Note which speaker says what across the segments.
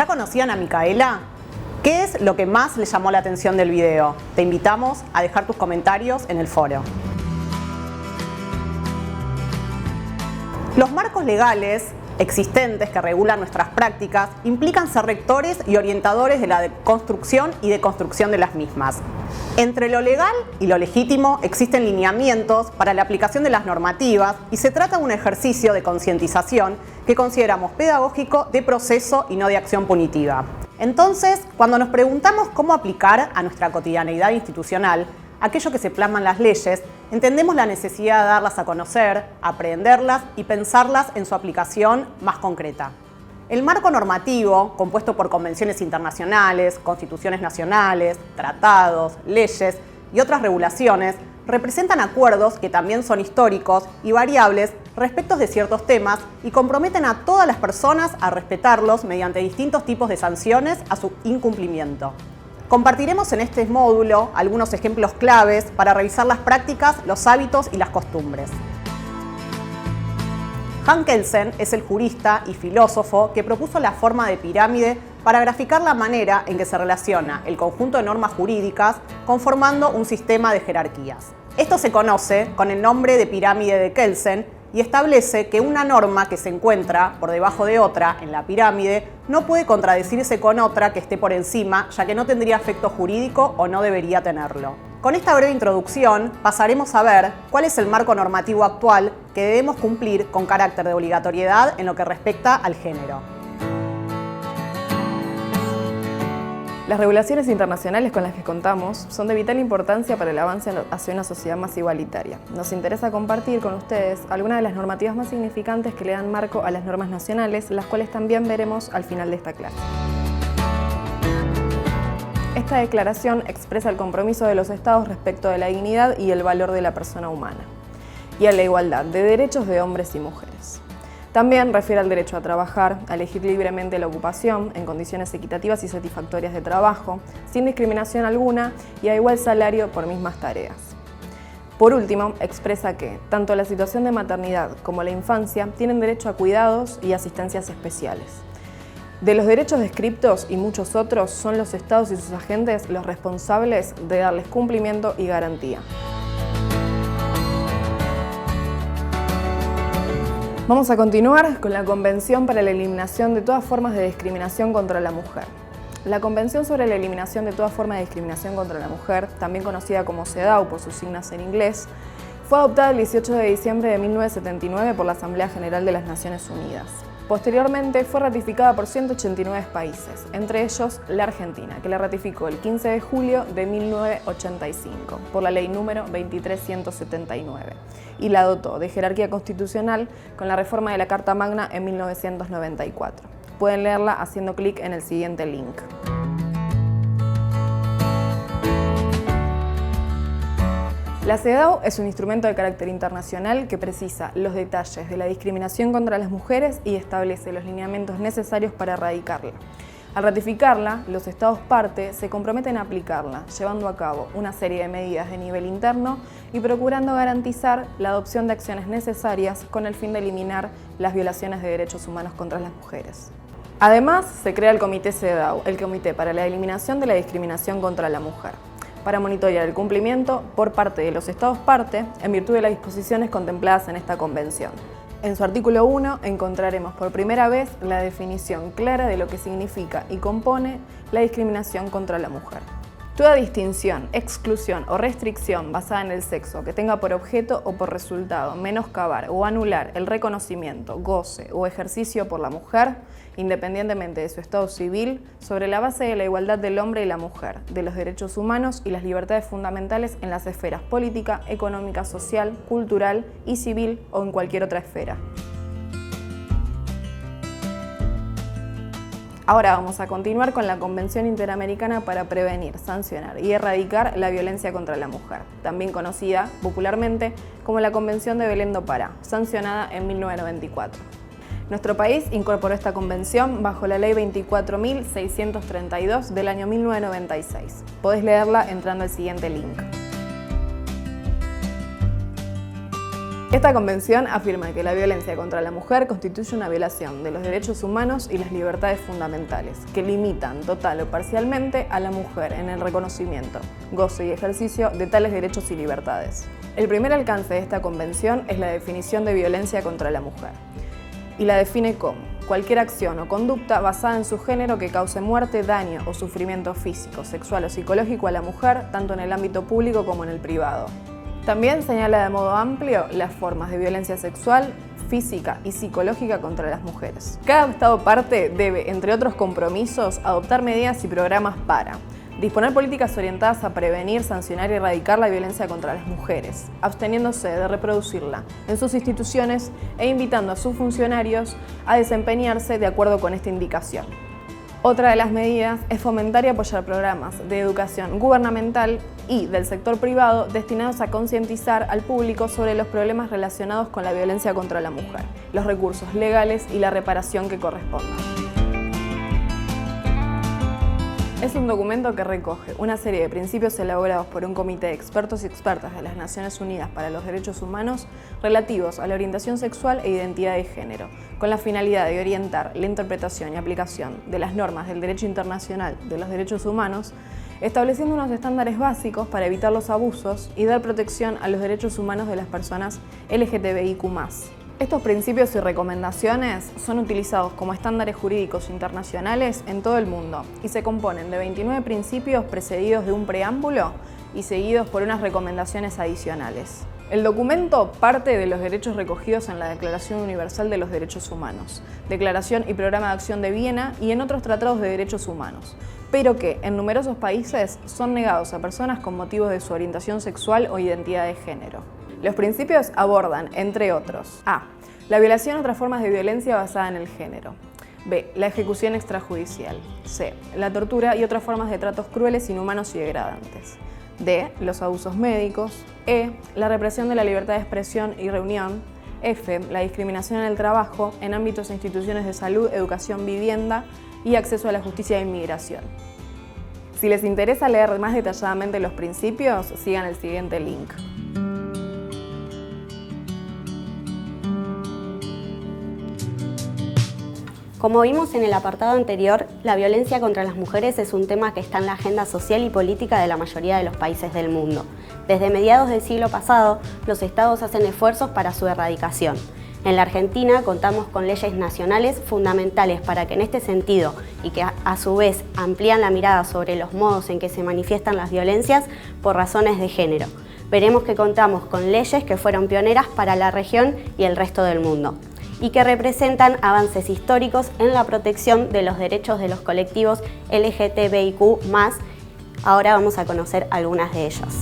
Speaker 1: ¿Ya conocían a Micaela? ¿Qué es lo que más les llamó la atención del video? Te invitamos a dejar tus comentarios en el foro. Los marcos legales existentes que regulan nuestras prácticas implican ser rectores y orientadores de la construcción y deconstrucción de las mismas. Entre lo legal y lo legítimo existen lineamientos para la aplicación de las normativas y se trata de un ejercicio de concientización que consideramos pedagógico, de proceso y no de acción punitiva. Entonces, cuando nos preguntamos cómo aplicar a nuestra cotidianeidad institucional aquello que se plasma en las leyes, entendemos la necesidad de darlas a conocer, aprenderlas y pensarlas en su aplicación más concreta. El marco normativo, compuesto por convenciones internacionales, constituciones nacionales, tratados, leyes y otras regulaciones, representan acuerdos que también son históricos y variables respecto de ciertos temas y comprometen a todas las personas a respetarlos mediante distintos tipos de sanciones a su incumplimiento. Compartiremos en este módulo algunos ejemplos claves para revisar las prácticas, los hábitos y las costumbres. Hans Kelsen es el jurista y filósofo que propuso la forma de pirámide para graficar la manera en que se relaciona el conjunto de normas jurídicas conformando un sistema de jerarquías. Esto se conoce con el nombre de pirámide de Kelsen y establece que una norma que se encuentra por debajo de otra en la pirámide no puede contradecirse con otra que esté por encima, ya que no tendría efecto jurídico o no debería tenerlo. Con esta breve introducción pasaremos a ver cuál es el marco normativo actual que debemos cumplir con carácter de obligatoriedad en lo que respecta al género.
Speaker 2: Las regulaciones internacionales con las que contamos son de vital importancia para el avance hacia una sociedad más igualitaria. Nos interesa compartir con ustedes algunas de las normativas más significantes que le dan marco a las normas nacionales, las cuales también veremos al final de esta clase. Esta declaración expresa el compromiso de los Estados respecto de la dignidad y el valor de la persona humana, y a la igualdad de derechos de hombres y mujeres. También refiere al derecho a trabajar, a elegir libremente la ocupación en condiciones equitativas y satisfactorias de trabajo, sin discriminación alguna y a igual salario por mismas tareas. Por último, expresa que tanto la situación de maternidad como la infancia tienen derecho a cuidados y asistencias especiales. De los derechos descriptos y muchos otros, son los Estados y sus agentes los responsables de darles cumplimiento y garantía. Vamos a continuar con la Convención para la Eliminación de todas formas de discriminación contra la mujer. La Convención sobre la Eliminación de todas formas de discriminación contra la mujer, también conocida como CEDAW por sus siglas en inglés, fue adoptada el 18 de diciembre de 1979 por la Asamblea General de las Naciones Unidas. Posteriormente fue ratificada por 189 países, entre ellos la Argentina, que la ratificó el 15 de julio de 1985 por la Ley número 23179 y la dotó de jerarquía constitucional con la reforma de la Carta Magna en 1994. Pueden leerla haciendo clic en el siguiente link. La CEDAW es un instrumento de carácter internacional que precisa los detalles de la discriminación contra las mujeres y establece los lineamientos necesarios para erradicarla. Al ratificarla, los Estados parte se comprometen a aplicarla, llevando a cabo una serie de medidas de nivel interno y procurando garantizar la adopción de acciones necesarias con el fin de eliminar las violaciones de derechos humanos contra las mujeres. Además, se crea el Comité CEDAW, el Comité para la Eliminación de la Discriminación contra la Mujer, para monitorear el cumplimiento por parte de los Estados parte en virtud de las disposiciones contempladas en esta Convención. En su artículo 1 encontraremos por primera vez la definición clara de lo que significa y compone la discriminación contra la mujer. Toda distinción, exclusión o restricción basada en el sexo que tenga por objeto o por resultado menoscabar o anular el reconocimiento, goce o ejercicio por la mujer, independientemente de su estado civil, sobre la base de la igualdad del hombre y la mujer, de los derechos humanos y las libertades fundamentales en las esferas política, económica, social, cultural y civil o en cualquier otra esfera. Ahora vamos a continuar con la Convención Interamericana para prevenir, sancionar y erradicar la violencia contra la mujer, también conocida popularmente como la Convención de Belém do Pará, sancionada en 1994. Nuestro país incorporó esta convención bajo la Ley 24.632 del año 1996. Podés leerla entrando al siguiente link. Esta convención afirma que la violencia contra la mujer constituye una violación de los derechos humanos y las libertades fundamentales, que limitan total o parcialmente a la mujer en el reconocimiento, goce y ejercicio de tales derechos y libertades. El primer alcance de esta convención es la definición de violencia contra la mujer, y la define como cualquier acción o conducta basada en su género que cause muerte, daño o sufrimiento físico, sexual o psicológico a la mujer, tanto en el ámbito público como en el privado. También señala de modo amplio las formas de violencia sexual, física y psicológica contra las mujeres. Cada Estado parte debe, entre otros compromisos, adoptar medidas y programas para disponer políticas orientadas a prevenir, sancionar y erradicar la violencia contra las mujeres, absteniéndose de reproducirla en sus instituciones e invitando a sus funcionarios a desempeñarse de acuerdo con esta indicación. Otra de las medidas es fomentar y apoyar programas de educación gubernamental y del sector privado destinados a concientizar al público sobre los problemas relacionados con la violencia contra la mujer, los recursos legales y la reparación que correspondan. Es un documento que recoge una serie de principios elaborados por un comité de expertos y expertas de las Naciones Unidas para los Derechos Humanos relativos a la orientación sexual e identidad de género, con la finalidad de orientar la interpretación y aplicación de las normas del derecho internacional de los derechos humanos, estableciendo unos estándares básicos para evitar los abusos y dar protección a los derechos humanos de las personas LGTBIQ+. Estos principios y recomendaciones son utilizados como estándares jurídicos internacionales en todo el mundo y se componen de 29 principios precedidos de un preámbulo y seguidos por unas recomendaciones adicionales. El documento parte de los derechos recogidos en la Declaración Universal de los Derechos Humanos, Declaración y Programa de Acción de Viena y en otros tratados de derechos humanos, pero que en numerosos países son negados a personas con motivos de su orientación sexual o identidad de género. Los principios abordan, entre otros, a. La violación y otras formas de violencia basada en el género. B. La ejecución extrajudicial. C. La tortura y otras formas de tratos crueles, inhumanos y degradantes. D. Los abusos médicos. E. La represión de la libertad de expresión y reunión. F. La discriminación en el trabajo, en ámbitos e instituciones de salud, educación, vivienda y acceso a la justicia e inmigración. Si les interesa leer más detalladamente los principios, sigan el siguiente link.
Speaker 3: Como vimos en el apartado anterior, la violencia contra las mujeres es un tema que está en la agenda social y política de la mayoría de los países del mundo. Desde mediados del siglo pasado, los estados hacen esfuerzos para su erradicación. En la Argentina contamos con leyes nacionales fundamentales para que en este sentido, y que a su vez amplían la mirada sobre los modos en que se manifiestan las violencias por razones de género. Veremos que contamos con leyes que fueron pioneras para la región y el resto del mundo, y que representan avances históricos en la protección de los derechos de los colectivos LGTBIQ+. Ahora vamos a conocer algunas de ellas.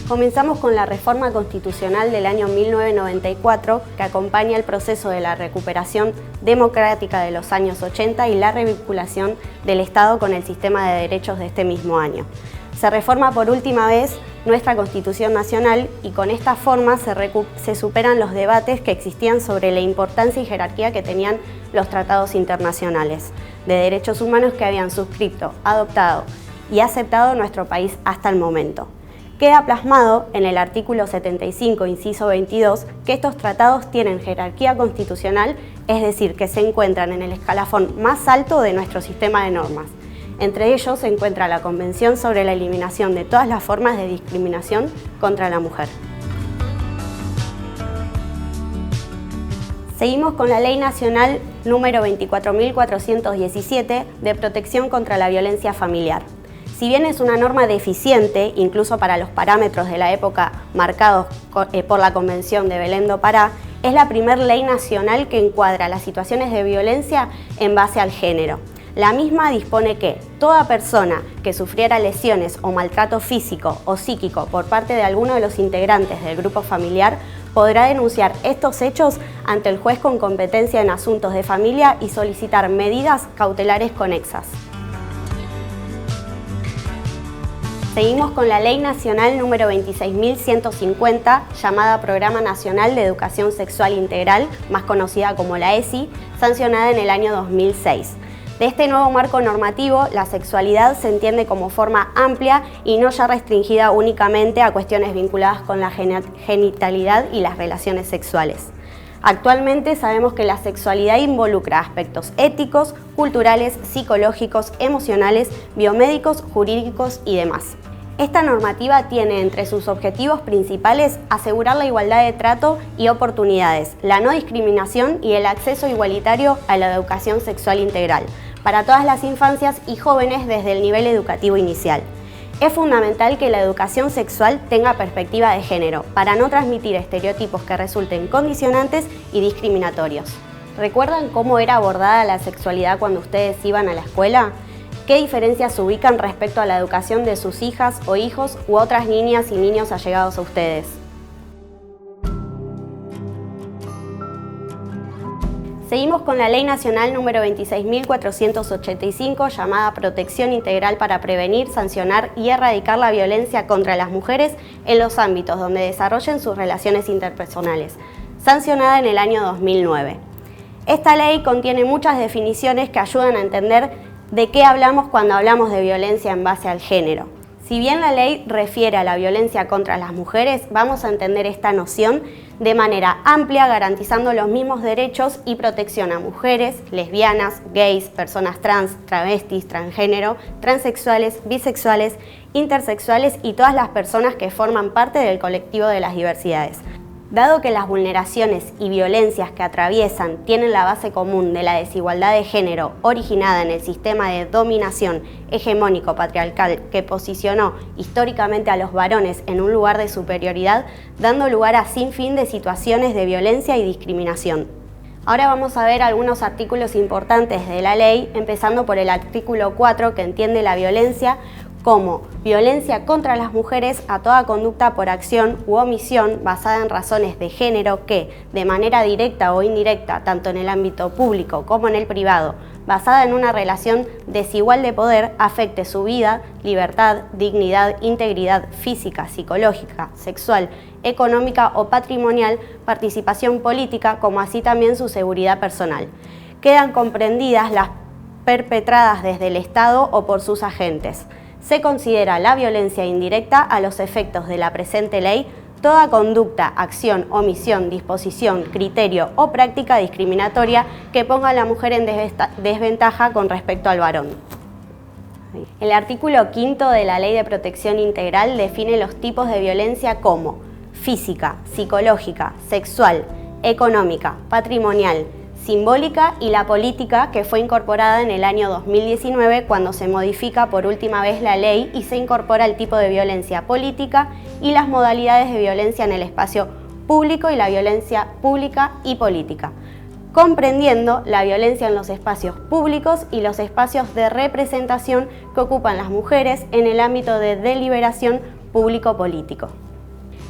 Speaker 3: Comenzamos con la reforma constitucional del año 1994, que acompaña el proceso de la recuperación democrática de los años 80 y la revinculación del Estado con el sistema de derechos de este mismo año. Se reforma por última vez nuestra Constitución Nacional y con esta forma se superan los debates que existían sobre la importancia y jerarquía que tenían los tratados internacionales de derechos humanos que habían suscrito, adoptado y aceptado nuestro país hasta el momento. Queda plasmado en el artículo 75, inciso 22, que estos tratados tienen jerarquía constitucional, es decir, que se encuentran en el escalafón más alto de nuestro sistema de normas. Entre ellos se encuentra la Convención sobre la eliminación de todas las formas de discriminación contra la mujer. Seguimos con la Ley Nacional número 24.417 de protección contra la violencia familiar. Si bien es una norma deficiente, incluso para los parámetros de la época marcados por la Convención de Belém do Pará, es la primera ley nacional que encuadra las situaciones de violencia en base al género. La misma dispone que toda persona que sufriera lesiones o maltrato físico o psíquico por parte de alguno de los integrantes del grupo familiar podrá denunciar estos hechos ante el juez con competencia en asuntos de familia y solicitar medidas cautelares conexas. Seguimos con la Ley Nacional número 26.150, llamada Programa Nacional de Educación Sexual Integral, más conocida como la ESI, sancionada en el año 2006. De este nuevo marco normativo, la sexualidad se entiende como forma amplia y no ya restringida únicamente a cuestiones vinculadas con la genitalidad y las relaciones sexuales. Actualmente sabemos que la sexualidad involucra aspectos éticos, culturales, psicológicos, emocionales, biomédicos, jurídicos y demás. Esta normativa tiene entre sus objetivos principales asegurar la igualdad de trato y oportunidades, la no discriminación y el acceso igualitario a la educación sexual integral para todas las infancias y jóvenes desde el nivel educativo inicial. Es fundamental que la educación sexual tenga perspectiva de género para no transmitir estereotipos que resulten condicionantes y discriminatorios. ¿Recuerdan cómo era abordada la sexualidad cuando ustedes iban a la escuela? ¿Qué diferencias se ubican respecto a la educación de sus hijas o hijos u otras niñas y niños allegados a ustedes? Seguimos con la Ley Nacional número 26.485, llamada Protección Integral para prevenir, sancionar y erradicar la violencia contra las mujeres en los ámbitos donde desarrollen sus relaciones interpersonales, sancionada en el año 2009. Esta ley contiene muchas definiciones que ayudan a entender de qué hablamos cuando hablamos de violencia en base al género. Si bien la ley refiere a la violencia contra las mujeres, vamos a entender esta noción de manera amplia, garantizando los mismos derechos y protección a mujeres, lesbianas, gays, personas trans, travestis, transgénero, transexuales, bisexuales, intersexuales y todas las personas que forman parte del colectivo de las diversidades. Dado que las vulneraciones y violencias que atraviesan tienen la base común de la desigualdad de género originada en el sistema de dominación hegemónico patriarcal que posicionó históricamente a los varones en un lugar de superioridad, dando lugar a sinfín de situaciones de violencia y discriminación. Ahora vamos a ver algunos artículos importantes de la ley, empezando por el artículo 4, que entiende la violencia como violencia contra las mujeres a toda conducta por acción u omisión basada en razones de género que, de manera directa o indirecta, tanto en el ámbito público como en el privado, basada en una relación desigual de poder, afecte su vida, libertad, dignidad, integridad física, psicológica, sexual, económica o patrimonial, participación política, como así también su seguridad personal. Quedan comprendidas las perpetradas desde el Estado o por sus agentes. Se considera la violencia indirecta a los efectos de la presente ley toda conducta, acción, omisión, disposición, criterio o práctica discriminatoria que ponga a la mujer en desventaja con respecto al varón. El artículo 5 de la Ley de Protección Integral define los tipos de violencia como física, psicológica, sexual, económica, patrimonial, simbólica y la política, que fue incorporada en el año 2019 cuando se modifica por última vez la ley y se incorpora el tipo de violencia política y las modalidades de violencia en el espacio público y la violencia pública y política, comprendiendo la violencia en los espacios públicos y los espacios de representación que ocupan las mujeres en el ámbito de deliberación público-político.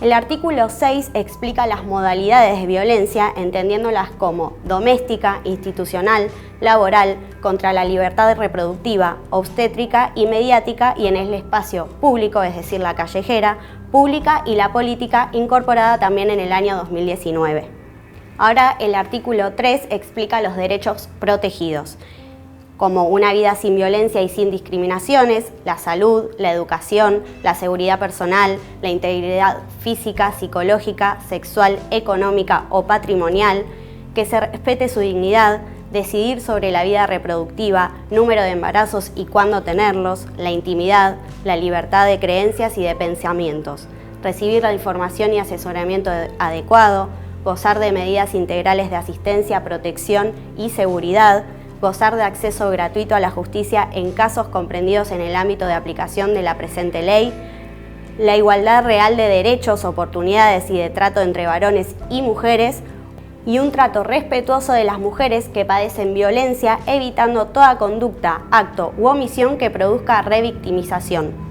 Speaker 3: El artículo 6 explica las modalidades de violencia, entendiéndolas como doméstica, institucional, laboral, contra la libertad reproductiva, obstétrica y mediática, y en el espacio público, es decir, la callejera, pública y la política, incorporada también en el año 2019. Ahora el artículo 3 explica los derechos protegidos, como una vida sin violencia y sin discriminaciones, la salud, la educación, la seguridad personal, la integridad física, psicológica, sexual, económica o patrimonial, que se respete su dignidad, decidir sobre la vida reproductiva, número de embarazos y cuándo tenerlos, la intimidad, la libertad de creencias y de pensamientos, recibir la información y asesoramiento adecuado, gozar de medidas integrales de asistencia, protección y seguridad, gozar de acceso gratuito a la justicia en casos comprendidos en el ámbito de aplicación de la presente ley, la igualdad real de derechos, oportunidades y de trato entre varones y mujeres, y un trato respetuoso de las mujeres que padecen violencia, evitando toda conducta, acto u omisión que produzca revictimización.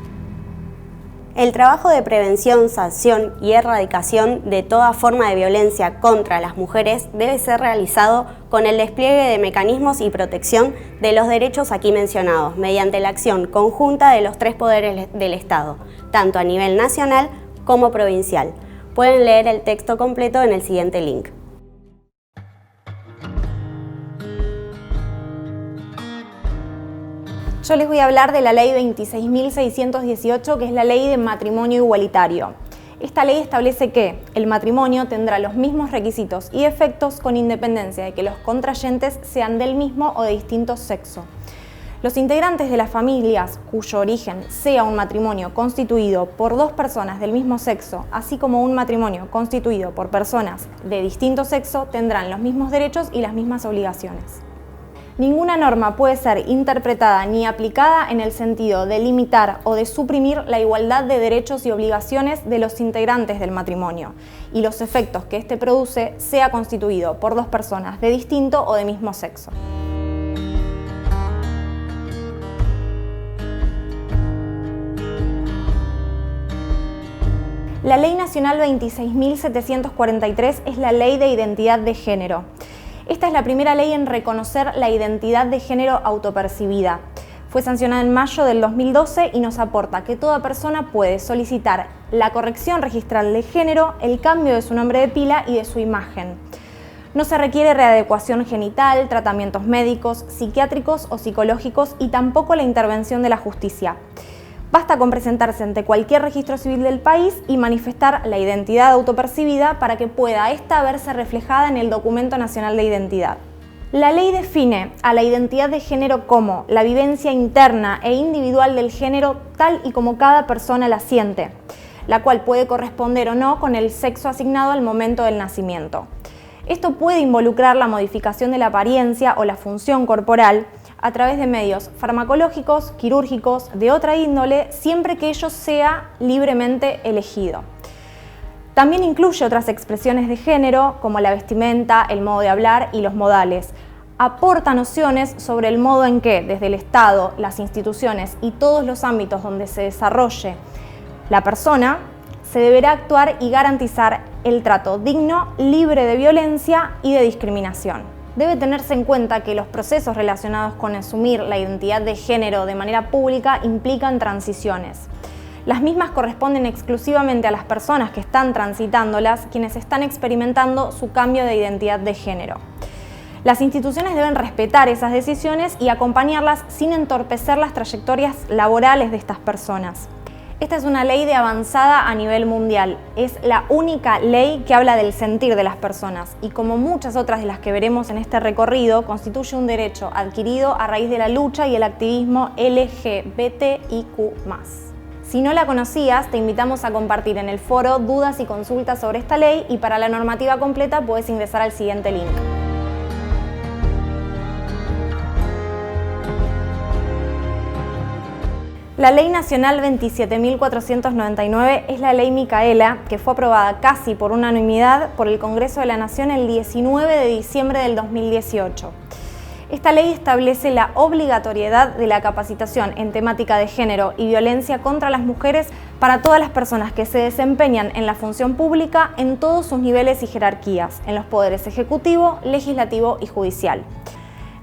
Speaker 3: El trabajo de prevención, sanción y erradicación de toda forma de violencia contra las mujeres debe ser realizado con el despliegue de mecanismos y protección de los derechos aquí mencionados, mediante la acción conjunta de los tres poderes del Estado, tanto a nivel nacional como provincial. Pueden leer el texto completo en el siguiente link.
Speaker 4: Yo les voy a hablar de la ley 26.618, que es la ley de matrimonio igualitario. Esta ley establece que el matrimonio tendrá los mismos requisitos y efectos con independencia de que los contrayentes sean del mismo o de distinto sexo. Los integrantes de las familias cuyo origen sea un matrimonio constituido por dos personas del mismo sexo, así como un matrimonio constituido por personas de distinto sexo, tendrán los mismos derechos y las mismas obligaciones. Ninguna norma puede ser interpretada ni aplicada en el sentido de limitar o de suprimir la igualdad de derechos y obligaciones de los integrantes del matrimonio y los efectos que éste produce sea constituido por dos personas de distinto o de mismo sexo. La Ley Nacional 26.743 es la Ley de Identidad de Género. Esta es la primera ley en reconocer la identidad de género autopercibida. Fue sancionada en mayo del 2012 y nos aporta que toda persona puede solicitar la corrección registral de género, el cambio de su nombre de pila y de su imagen. No se requiere readecuación genital, tratamientos médicos, psiquiátricos o psicológicos y tampoco la intervención de la justicia. Basta con presentarse ante cualquier registro civil del país y manifestar la identidad autopercibida para que pueda esta verse reflejada en el Documento Nacional de Identidad. La ley define a la identidad de género como la vivencia interna e individual del género tal y como cada persona la siente, la cual puede corresponder o no con el sexo asignado al momento del nacimiento. Esto puede involucrar la modificación de la apariencia o la función corporal a través de medios farmacológicos, quirúrgicos, de otra índole, siempre que ello sea libremente elegido. También incluye otras expresiones de género, como la vestimenta, el modo de hablar y los modales. Aporta nociones sobre el modo en que, desde el Estado, las instituciones y todos los ámbitos donde se desarrolle la persona, se deberá actuar y garantizar el trato digno, libre de violencia y de discriminación. Debe tenerse en cuenta que los procesos relacionados con asumir la identidad de género de manera pública implican transiciones. Las mismas corresponden exclusivamente a las personas que están transitándolas, quienes están experimentando su cambio de identidad de género. Las instituciones deben respetar esas decisiones y acompañarlas sin entorpecer las trayectorias laborales de estas personas. Esta es una ley de avanzada a nivel mundial. Es la única ley que habla del sentir de las personas y, como muchas otras de las que veremos en este recorrido, constituye un derecho adquirido a raíz de la lucha y el activismo LGBTIQ+. Si no la conocías, te invitamos a compartir en el foro dudas y consultas sobre esta ley y para la normativa completa puedes ingresar al siguiente link. La Ley Nacional 27.499 es la Ley Micaela, que fue aprobada casi por unanimidad por el Congreso de la Nación el 19 de diciembre del 2018. Esta ley establece la obligatoriedad de la capacitación en temática de género y violencia contra las mujeres para todas las personas que se desempeñan en la función pública en todos sus niveles y jerarquías, en los poderes ejecutivo, legislativo y judicial.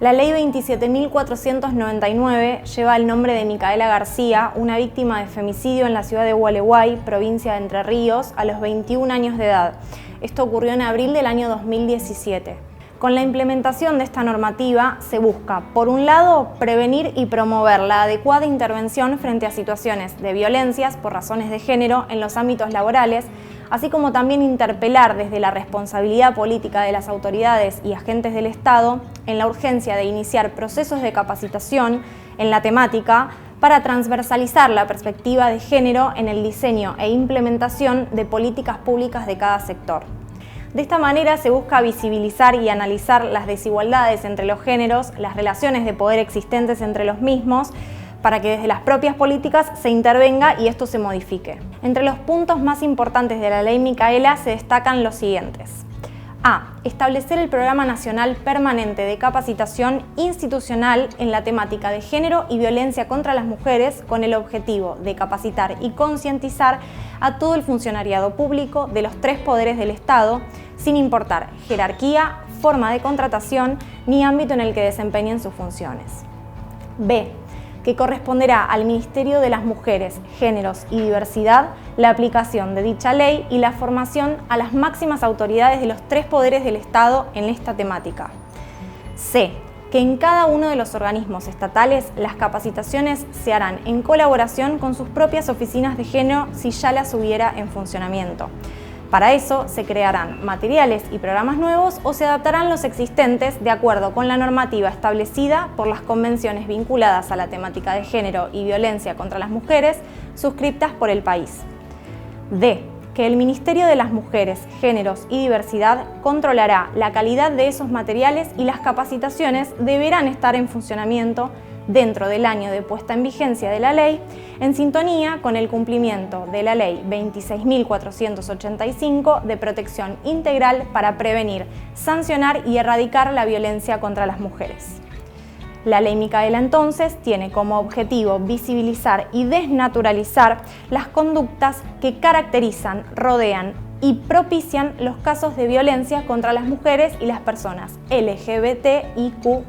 Speaker 4: La Ley 27.499 lleva el nombre de Micaela García, una víctima de femicidio en la ciudad de Gualeguay, provincia de Entre Ríos, a los 21 años de edad. Esto ocurrió en abril del año 2017. Con la implementación de esta normativa se busca, por un lado, prevenir y promover la adecuada intervención frente a situaciones de violencias por razones de género en los ámbitos laborales, así como también interpelar desde la responsabilidad política de las autoridades y agentes del Estado en la urgencia de iniciar procesos de capacitación en la temática para transversalizar la perspectiva de género en el diseño e implementación de políticas públicas de cada sector. De esta manera se busca visibilizar y analizar las desigualdades entre los géneros, las relaciones de poder existentes entre los mismos, para que desde las propias políticas se intervenga y esto se modifique. Entre los puntos más importantes de la Ley Micaela se destacan los siguientes. A. Establecer el Programa Nacional Permanente de Capacitación Institucional en la temática de género y violencia contra las mujeres con el objetivo de capacitar y concientizar a todo el funcionariado público de los tres poderes del Estado, sin importar jerarquía, forma de contratación ni ámbito en el que desempeñen sus funciones. B. Que corresponderá al Ministerio de las Mujeres, Géneros y Diversidad la aplicación de dicha ley y la formación a las máximas autoridades de los tres poderes del Estado en esta temática. C. que en cada uno de los organismos estatales las capacitaciones se harán en colaboración con sus propias oficinas de género si ya las hubiera en funcionamiento. Para eso se crearán materiales y programas nuevos o se adaptarán los existentes de acuerdo con la normativa establecida por las convenciones vinculadas a la temática de género y violencia contra las mujeres suscriptas por el país. D. Que el Ministerio de las Mujeres, Géneros y Diversidad controlará la calidad de esos materiales y las capacitaciones deberán estar en funcionamiento dentro del año de puesta en vigencia de la ley, en sintonía con el cumplimiento de la Ley 26.485 de protección integral para prevenir, sancionar y erradicar la violencia contra las mujeres. La Ley Micaela entonces tiene como objetivo visibilizar y desnaturalizar las conductas que caracterizan, rodean y propician los casos de violencia contra las mujeres y las personas LGBTIQ+,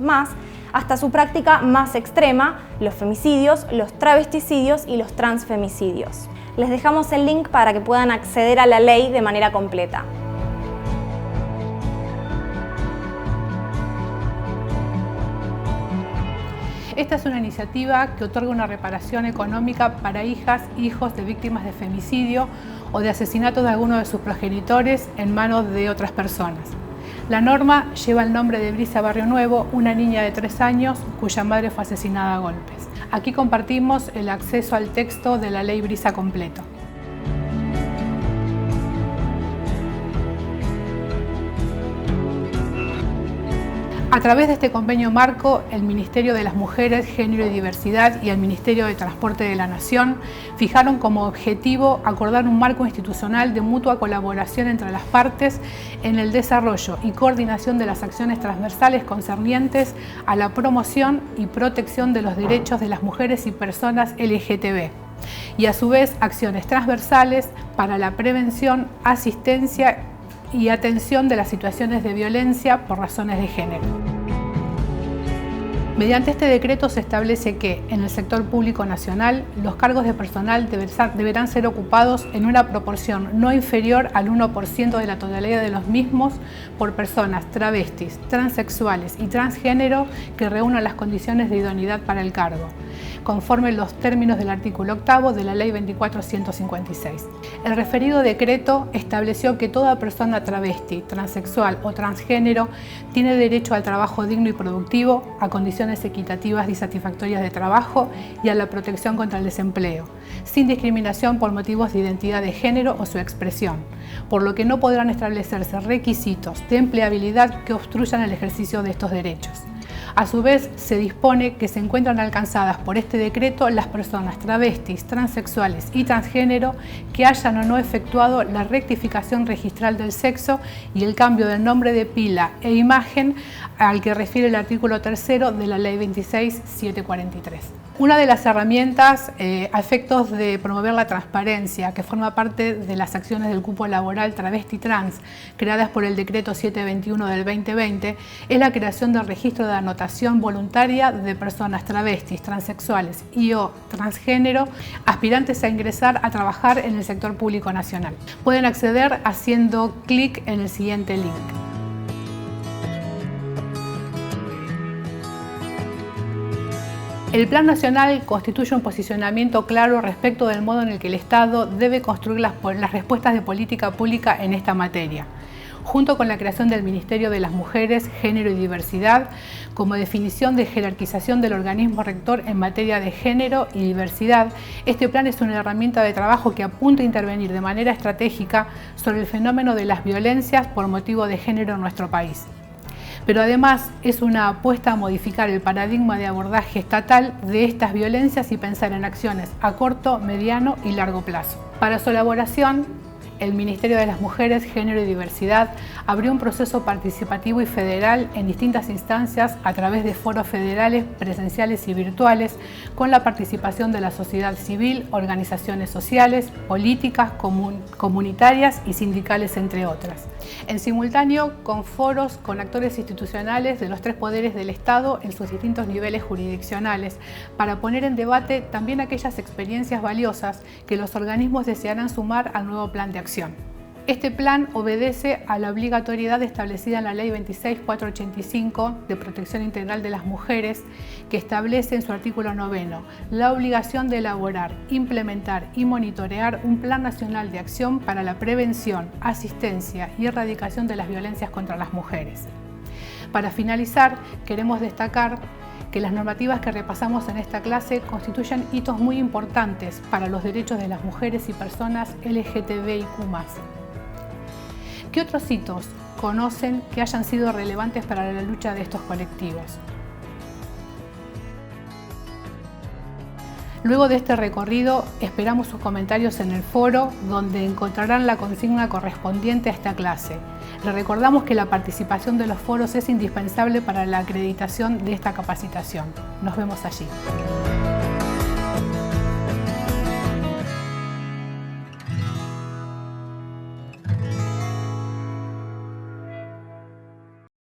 Speaker 4: hasta su práctica más extrema, los femicidios, los travesticidios y los transfemicidios. Les dejamos el link para que puedan acceder a la ley de manera completa.
Speaker 5: Esta es una iniciativa que otorga una reparación económica para hijas e hijos de víctimas de femicidio o de asesinato de alguno de sus progenitores en manos de otras personas. La norma lleva el nombre de Brisa Barrio Nuevo, una niña de 3 años cuya madre fue asesinada a golpes. Aquí compartimos el acceso al texto de la Ley Brisa completo. A través de este convenio marco, el Ministerio de las Mujeres, Género y Diversidad y el Ministerio de Transporte de la Nación fijaron como objetivo acordar un marco institucional de mutua colaboración entre las partes en el desarrollo y coordinación de las acciones transversales concernientes a la promoción y protección de los derechos de las mujeres y personas LGTB, y a su vez acciones transversales para la prevención, asistencia y atención de las situaciones de violencia por razones de género. Mediante este decreto se establece que en el sector público nacional los cargos de personal deberán ser ocupados en una proporción no inferior al 1% de la totalidad de los mismos por personas travestis, transexuales y transgénero que reúnan las condiciones de idoneidad para el cargo, conforme los términos del artículo 8 de la Ley 24.156. El referido decreto estableció que toda persona travesti, transexual o transgénero tiene derecho al trabajo digno y productivo, a condiciones equitativas y satisfactorias de trabajo y a la protección contra el desempleo, sin discriminación por motivos de identidad de género o su expresión, por lo que no podrán establecerse requisitos de empleabilidad que obstruyan el ejercicio de estos derechos. A su vez, se dispone que se encuentran alcanzadas por este decreto las personas travestis, transexuales y transgénero que hayan o no efectuado la rectificación registral del sexo y el cambio del nombre de pila e imagen al que refiere el artículo 3 de la Ley 26.743. Una de las herramientas a efectos de promover la transparencia, que forma parte de las acciones del cupo laboral travesti-trans creadas por el decreto 721 del 2020, es la creación del registro de anotación voluntaria de personas travestis, transexuales y o transgénero aspirantes a ingresar a trabajar en el sector público nacional. Pueden acceder haciendo clic en el siguiente link. El Plan Nacional constituye un posicionamiento claro respecto del modo en el que el Estado debe construir las respuestas de política pública en esta materia, junto con la creación del Ministerio de las Mujeres, Género y Diversidad, como definición de jerarquización del organismo rector en materia de género y diversidad. Este plan es una herramienta de trabajo que apunta a intervenir de manera estratégica sobre el fenómeno de las violencias por motivo de género en nuestro país. Pero además es una apuesta a modificar el paradigma de abordaje estatal de estas violencias y pensar en acciones a corto, mediano y largo plazo. Para su elaboración, el Ministerio de las Mujeres, Género y Diversidad abrió un proceso participativo y federal en distintas instancias a través de foros federales, presenciales y virtuales, con la participación de la sociedad civil, organizaciones sociales, políticas, comunitarias y sindicales, entre otras. En simultáneo, con foros con actores institucionales de los 3 poderes del Estado en sus distintos niveles jurisdiccionales, para poner en debate también aquellas experiencias valiosas que los organismos desearán sumar al nuevo plan de acción. Este plan obedece a la obligatoriedad establecida en la Ley 26.485 de Protección Integral de las Mujeres, que establece en su artículo 9 la obligación de elaborar, implementar y monitorear un Plan Nacional de Acción para la prevención, asistencia y erradicación de las violencias contra las mujeres. Para finalizar, queremos destacar que las normativas que repasamos en esta clase constituyen hitos muy importantes para los derechos de las mujeres y personas LGTBIQ+. ¿Qué otros hitos conocen que hayan sido relevantes para la lucha de estos colectivos? Luego de este recorrido, esperamos sus comentarios en el foro, donde encontrarán la consigna correspondiente a esta clase. Les recordamos que la participación de los foros es indispensable para la acreditación de esta capacitación. Nos vemos allí.